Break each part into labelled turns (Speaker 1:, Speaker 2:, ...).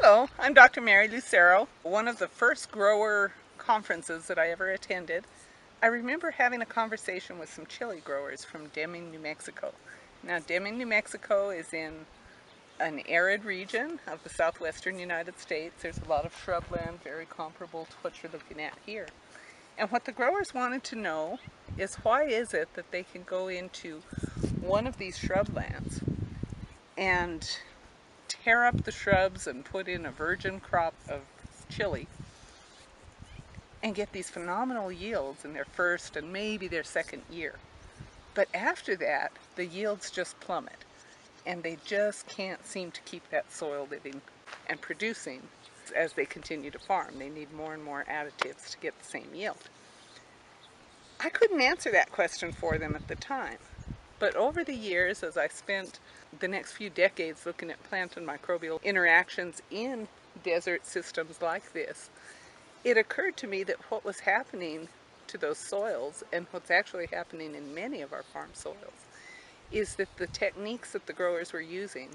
Speaker 1: Hello, I'm Dr. Mary Lucero. One of the first grower conferences that I ever attended, I remember having a conversation with some chili growers from Deming, New Mexico. Now, Deming, New Mexico is in an arid region of the southwestern United States. There's a lot of shrubland, very comparable to what you're looking at here. And what the growers wanted to know is why is it that they can go into one of these shrublands and tear up the shrubs and put in a virgin crop of chili and get these phenomenal yields in their first and maybe their second year. But after that, the yields just plummet and they just can't seem to keep that soil living and producing as they continue to farm. They need more and more additives to get the same yield. I couldn't answer that question for them at the time. But over the years, as I spent the next few decades looking at plant and microbial interactions in desert systems like this, it occurred to me that what was happening to those soils, and what's actually happening in many of our farm soils, is that the techniques that the growers were using,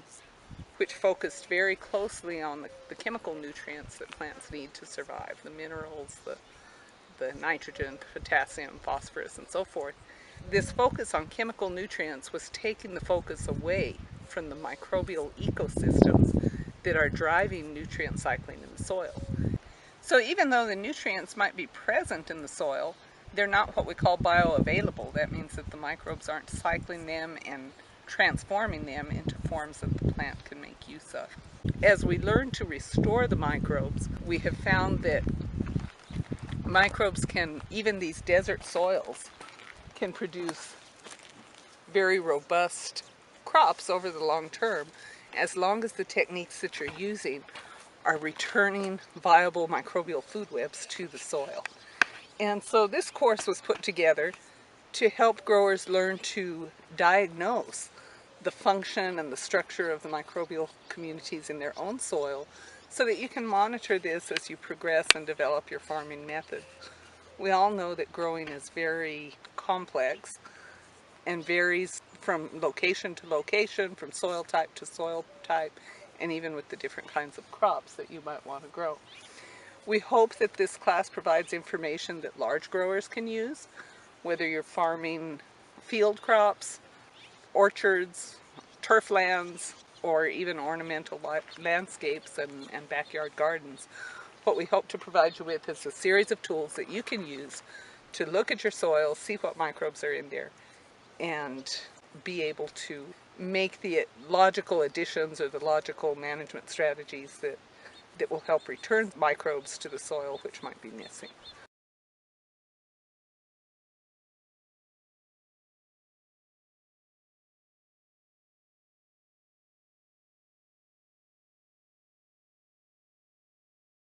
Speaker 1: which focused very closely on the chemical nutrients that plants need to survive, the minerals, the nitrogen, potassium, phosphorus, and so forth, this focus on chemical nutrients was taking the focus away from the microbial ecosystems that are driving nutrient cycling in the soil. So even though the nutrients might be present in the soil, they're not what we call bioavailable. That means that the microbes aren't cycling them and transforming them into forms that the plant can make use of. As we learn to restore the microbes, we have found that microbes can, even these desert soils, can produce very robust crops over the long term, as long as the techniques that you're using are returning viable microbial food webs to the soil. And so this course was put together to help growers learn to diagnose the function and the structure of the microbial communities in their own soil, so that you can monitor this as you progress and develop your farming method. We all know that growing is very complex and varies from location to location, from soil type to soil type, and even with the different kinds of crops that you might want to grow. We hope that this class provides information that large growers can use, whether you're farming field crops, orchards, turf lands, or even ornamental landscapes and backyard gardens. What we hope to provide you with is a series of tools that you can use to look at your soil, see what microbes are in there, and be able to make the logical additions or the logical management strategies that will help return microbes to the soil which might be missing.